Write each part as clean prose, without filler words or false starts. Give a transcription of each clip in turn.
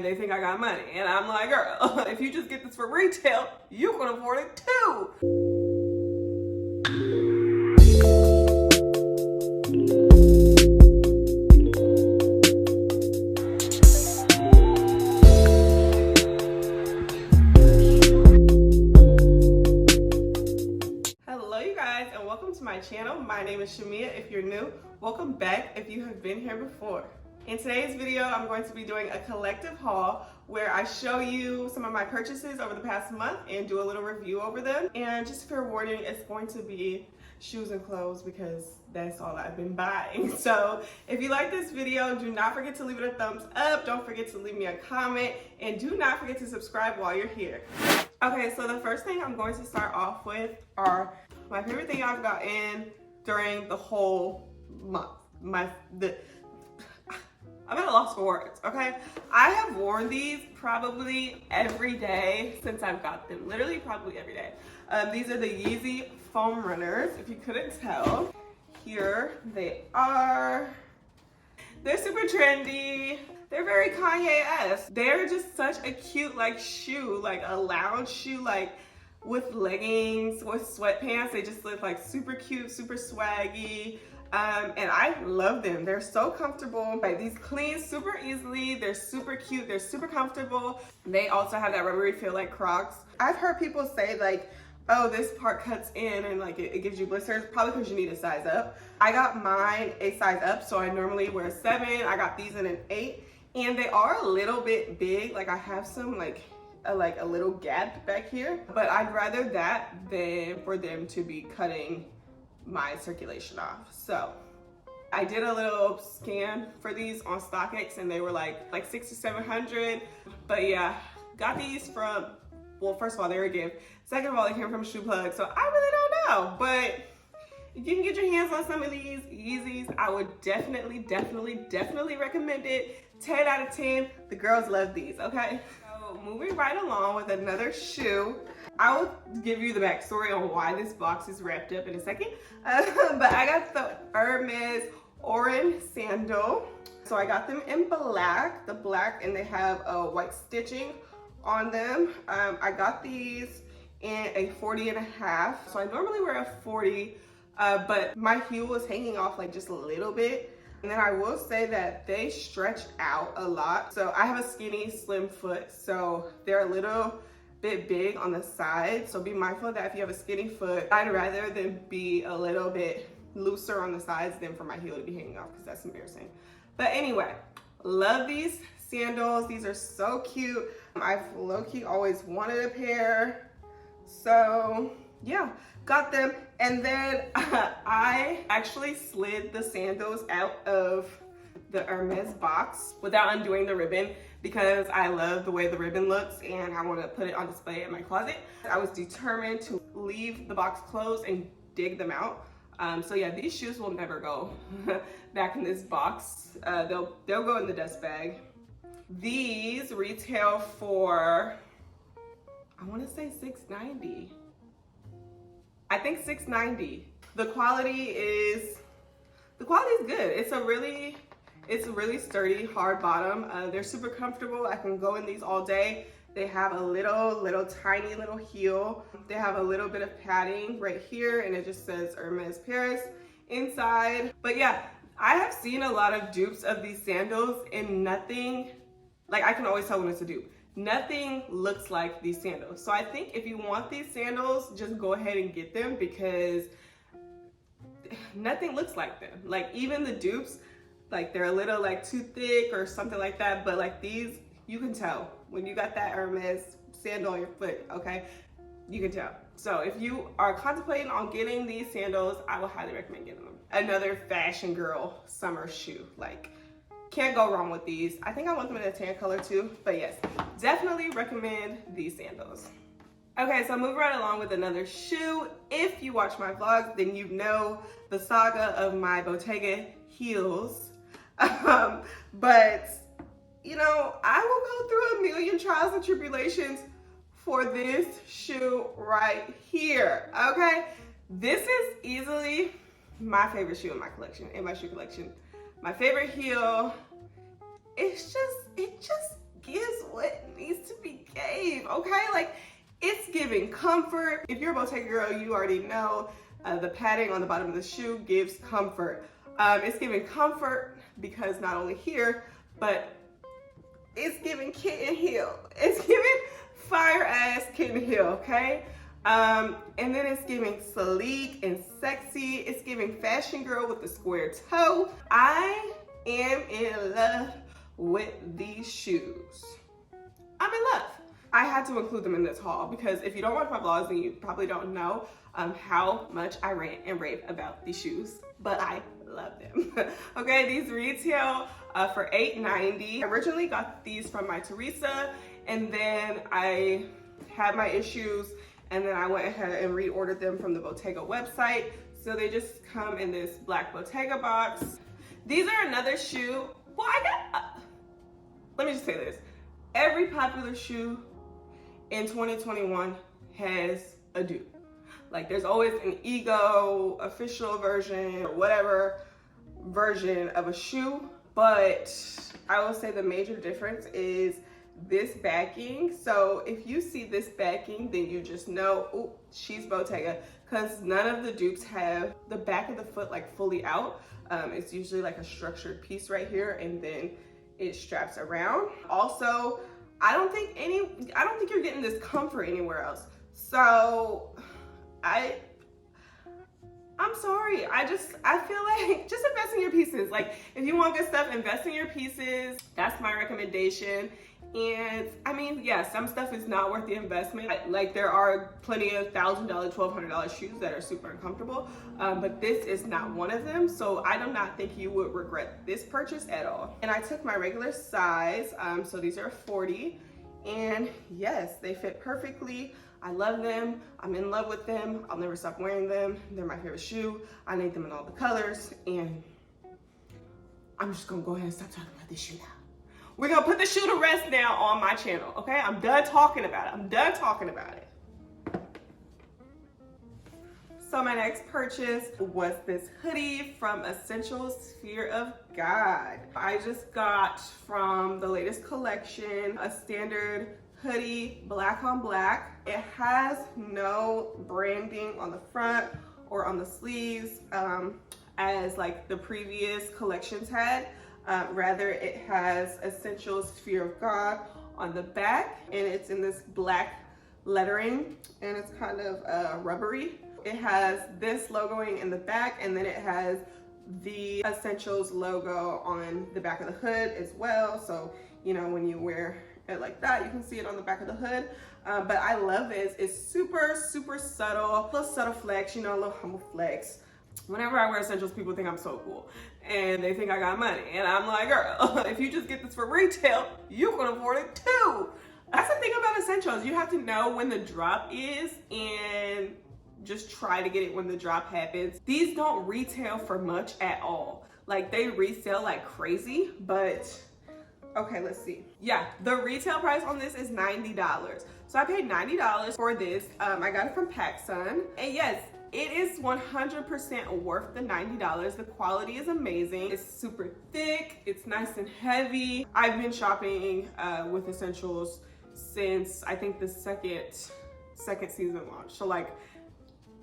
They think I got money, and I'm like, girl, if you just get this for retail, you can afford it too. Hello you guys, and welcome to my channel. My name is Shamia. If you're new, welcome back if you have been here before. In today's video, I'm going to be doing a collective haul where I show you some of my purchases over the past month and do a little review over them. And just fair warning, it's going to be shoes and clothes because that's all I've been buying. So if you like this video, do not forget to leave it a thumbs up. Don't forget to leave me a comment, and do not forget to subscribe while you're here. Okay, so the first thing I'm going to start off with are my favorite thing I've gotten during the whole month. I'm at a loss for words, okay? I have worn these probably every day since I've got them. Literally, probably every day. These are the Yeezy foam runners, if you couldn't tell. Here they are. They're super trendy. They're very Kanye-esque. They're just such a cute like shoe, like a lounge shoe, like with leggings, with sweatpants. They just look like super cute, super swaggy. And I love them. They're so comfortable. Like, these clean super easily. They're super cute. They're super comfortable. They also have that rubbery feel like Crocs. I've heard people say like, oh, this part cuts in and like it gives you blisters. Probably because you need a size up. I got mine a size up, so I normally wear a 7. I got these in an 8, and they are a little bit big. Like, I have some like a little gap back here, but I'd rather that than for them to be cutting my circulation off. So I did a little scan for these on StockX, and they were like 600 to 700. But yeah, got these from, well, first of all, they were a gift. Second of all, they came from Shoe Plug, so I really don't know. But if you can get your hands on some of these Yeezys, I would definitely recommend it. 10 out of 10. The girls love these, okay? So moving right along with another shoe. I will give you the backstory on why this box is wrapped up in a second. But I got the Hermes Oren sandal. So I got them in black, and they have white stitching on them. I got these in a 40.5. So I normally wear a 40, but my heel was hanging off like just a little bit. And then I will say that they stretch out a lot. So I have a skinny, slim foot, so they're a little bit big on the side. So be mindful of that if you have a skinny foot. I'd rather them be a little bit looser on the sides than for my heel to be hanging off, because that's embarrassing. But anyway, love these sandals. These are so cute. I've low-key always wanted a pair. So yeah, got them. And then I actually slid the sandals out of the Hermes box without undoing the ribbon, because I love the way the ribbon looks and I want to put it on display in my closet. I was determined to leave the box closed and dig them out. So yeah, these shoes will never go back in this box. They'll go in the dust bag. These retail for, I want to say $690. I think $690. The quality is good. It's a really sturdy, hard bottom. They're super comfortable. I can go in these all day. They have a little tiny little heel. They have a little bit of padding right here, and it just says Hermes Paris inside. But yeah, I have seen a lot of dupes of these sandals, and nothing, like, I can always tell when it's a dupe. Nothing looks like these sandals. So I think if you want these sandals, just go ahead and get them, because nothing looks like them. Like, even the dupes, like, they're a little like too thick or something like that, but like these, you can tell when you got that Hermes sandal on your foot, okay? You can tell. So if you are contemplating on getting these sandals, I would highly recommend getting them. Another fashion girl summer shoe. Like, can't go wrong with these. I think I want them in a tan color too, but yes, definitely recommend these sandals. Okay, so moving right along with another shoe. If you watch my vlogs, then you know the saga of my Bottega Heels. But you know, I will go through a million trials and tribulations for this shoe right here, okay? This is easily my favorite shoe in my collection, in my shoe collection. My favorite heel, it just gives what needs to be gave, okay? Like, it's giving comfort. If you're a Bottega girl, you already know the padding on the bottom of the shoe gives comfort. It's giving comfort because not only here, but it's giving kitten heel. It's giving fire ass kitten heel, okay? And then it's giving sleek and sexy. It's giving fashion girl with the square toe. I am in love with these shoes. I'm in love. I had to include them in this haul because if you don't watch my vlogs, then you probably don't know how much I rant and rave about these shoes, but I love them. Okay, these retail for $8.90. I originally got these from my Teresa, and then I had my issues, and then I went ahead and reordered them from the Bottega website. So they just come in this black Bottega box. These are another shoe. Well, let me just say this. Every popular shoe in 2021 has a dupe. Like, there's always an ego, official version, or whatever version of a shoe. But I will say the major difference is this backing. So if you see this backing, then you just know, oh, she's Bottega, because none of the dupes have the back of the foot like fully out. It's usually like a structured piece right here, and then it straps around. Also, I don't think you're getting this comfort anywhere else. So I'm sorry. I feel like just invest in your pieces. Like, if you want good stuff, invest in your pieces. That's my recommendation. And I mean, yeah, some stuff is not worth the investment. Like, there are plenty of $1,000, $1,200 shoes that are super uncomfortable, but this is not one of them. So I do not think you would regret this purchase at all. And I took my regular size, so these are 40, and yes, they fit perfectly. I love them. I'm in love with them. I'll never stop wearing them. They're my favorite shoe. I need them in all the colors, and I'm just gonna go ahead and stop talking about this shoe now. We're gonna put the shoe to rest now on my channel, okay? I'm done talking about it. I'm done talking about it. So my next purchase was this hoodie from Essentials Fear of God. I just got from the latest collection a standard hoodie, black on black. It has no branding on the front or on the sleeves as like the previous collections had. Rather, it has Essentials Fear of God on the back, and it's in this black lettering, and it's kind of rubbery. It has this logoing in the back, and then it has the Essentials logo on the back of the hood as well. So, you know, when you wear it like that, you can see it on the back of the hood. But I love this. It's super, super subtle. A little subtle flex, you know, a little humble flex. Whenever I wear Essentials, people think I'm so cool and they think I got money, and I'm like, girl, if you just get this for retail, you can afford it too. That's the thing about Essentials. You have to know when the drop is and just try to get it when the drop happens. These don't retail for much at all. Like, they resell like crazy, but okay, let's see. Yeah, the retail price on this is $90. So I paid $90 for this. I got it from PacSun, and yes, it is 100% worth the $90. The quality is amazing. It's super thick. It's nice and heavy. I've been shopping with Essentials since I think the second season launch. So like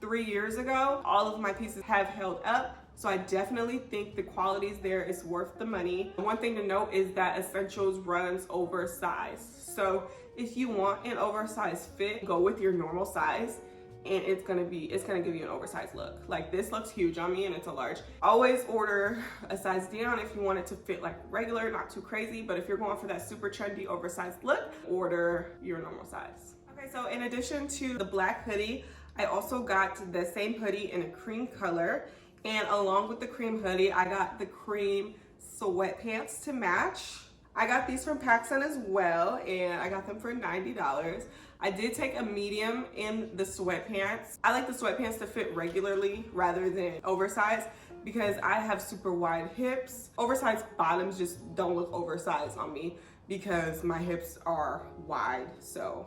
3 years ago, all of my pieces have held up. So I definitely think the qualities there is worth the money. One thing to note is that Essentials runs oversized. So if you want an oversized fit, go with your normal size, and it's gonna give you an oversized look. Like, this looks huge on me and it's a large. Always order a size down if you want it to fit like regular, not too crazy, but if you're going for that super trendy oversized look, order your normal size. Okay, so in addition to the black hoodie, I also got the same hoodie in a cream color, and along with the cream hoodie, I got the cream sweatpants to match. I got these from PacSun as well, and I got them for $90. I did take a medium in the sweatpants. I like the sweatpants to fit regularly rather than oversized because I have super wide hips. Oversized bottoms just don't look oversized on me because my hips are wide. So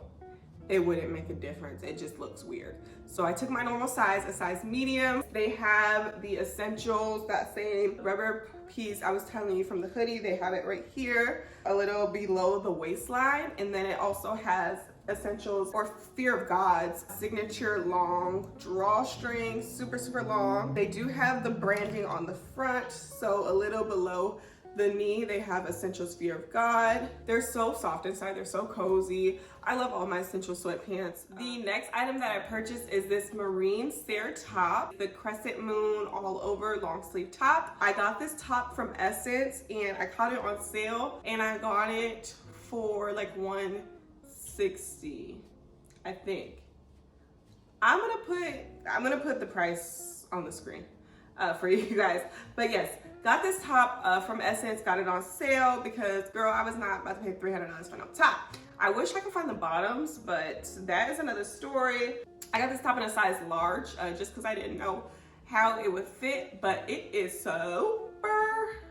it wouldn't make a difference. It just looks weird. So I took my normal size, a size medium. They have the essentials, that same rubber piece I was telling you from the hoodie. They have it right here, a little below the waistline. And then it also has essentials or Fear of God's signature long drawstring, super long. They do have the branding on the front, so a little below the knee they have essentials Fear of God. They're so soft inside, they're so cozy. I love all my essential sweatpants. The next item that I purchased is this marine Serre top, the crescent moon all over long sleeve top. I got this top from Essence and I caught it on sale and I got it for like $160, I think. I'm gonna put the price on the screen for you guys. But yes, got this top from Essence, got it on sale because, girl, I was not about to pay $300 for no top. I wish I could find the bottoms, but that is another story. I got this top in a size large just because I didn't know how it would fit, but it is super,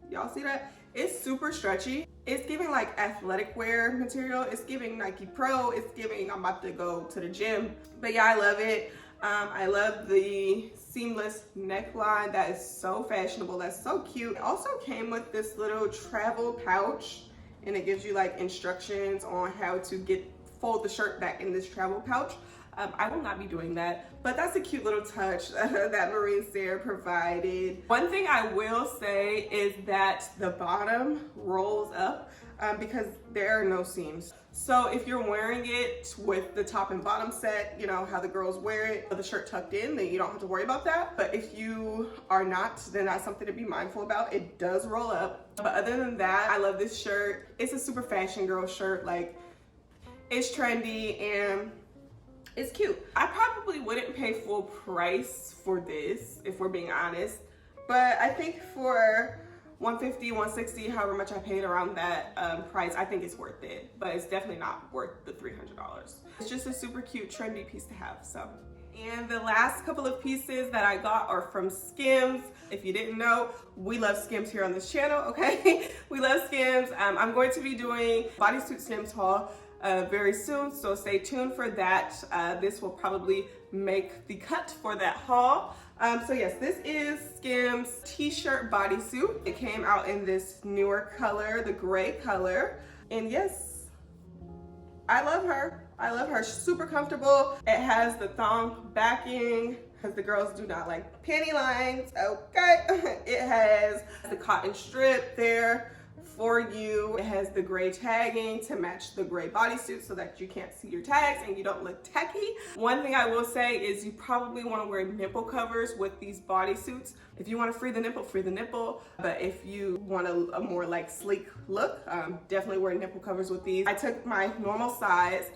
y'all see that? It's super stretchy. It's giving like athletic wear material. It's giving Nike Pro. It's giving I'm about to go to the gym. But yeah, I love it. I love the seamless neckline. That is so fashionable. That's so cute. It also came with this little travel pouch and it gives you like instructions on how to fold the shirt back in this travel pouch. I will not be doing that, but that's a cute little touch that Marine Serre provided. One thing I will say is that the bottom rolls up because there are no seams. So if you're wearing it with the top and bottom set, you know how the girls wear it, with the shirt tucked in, then you don't have to worry about that. But if you are not, then that's something to be mindful about. It does roll up. But other than that, I love this shirt. It's a super fashion girl shirt. Like, it's trendy and it's cute. I probably wouldn't pay full price for this, if we're being honest. But I think for $150, $160, however much I paid around that price, I think it's worth it. But it's definitely not worth the $300. It's just a super cute, trendy piece to have, so. And the last couple of pieces that I got are from Skims. If you didn't know, we love Skims here on this channel, okay? We love Skims. I'm going to be doing bodysuit Skims haul very soon, so stay tuned for that. This will probably make the cut for that haul. So yes, this is Skims t-shirt bodysuit. It came out in this newer color, the gray color. And yes, I love her. I love her. Super comfortable. It has the thong backing because the girls do not like panty lines. Okay. It has the cotton strip there for you. It has the gray tagging to match the gray bodysuit so that you can't see your tags and you don't look tacky. One thing I will say is you probably want to wear nipple covers with these bodysuits. If you want to free the nipple, free the nipple. But if you want a more like sleek look, definitely wear nipple covers with these. I took my normal size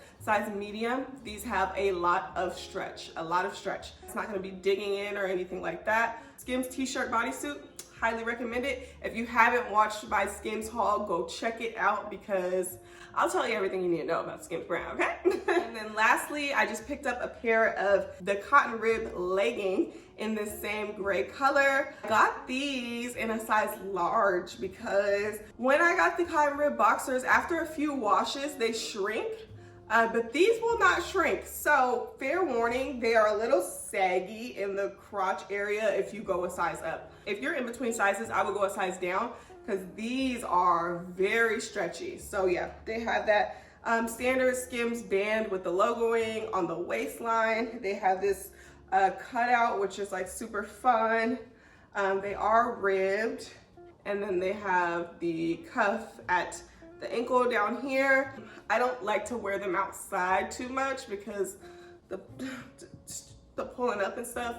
medium. These have a lot of stretch, It's not going to be digging in or anything like that. Skims t-shirt bodysuit. Highly recommend it. If you haven't watched my Skims haul, go check it out because I'll tell you everything you need to know about Skims brand, okay? And then lastly, I just picked up a pair of the cotton rib legging in this same gray color. I got these in a size large because when I got the cotton rib boxers, after a few washes, they shrink. But these will not shrink. So fair warning, they are a little saggy in the crotch area if you go a size up. If you're in between sizes, I would go a size down because these are very stretchy. So yeah, they have that standard Skims band with the logoing on the waistline. They have this cutout, which is like super fun. They are ribbed. And then they have the cuff at the ankle down here. I don't like to wear them outside too much because the pulling up and stuff,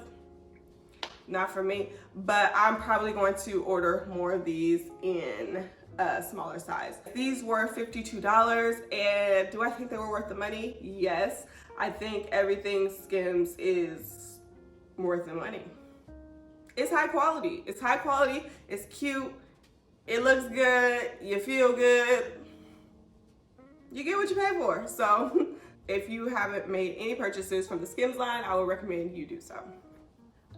not for me. But I'm probably going to order more of these in a smaller size. These were $52, and do I think they were worth the money? Yes. I think everything Skims is worth the money. It's high quality. It's high quality. It's cute. It looks good. You feel good. You get what you pay for. So if you haven't made any purchases from the Skims line, I would recommend you do so.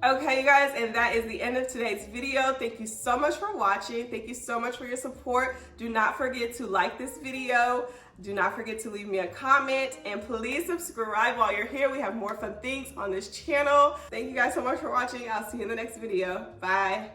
Okay, you guys, and that is the end of today's video. Thank you so much for watching. Thank you so much for your support. Do not forget to like this video. Do not forget to leave me a comment, and please subscribe while you're here. We have more fun things on this channel. Thank you guys so much for watching. I'll see you in the next video. Bye.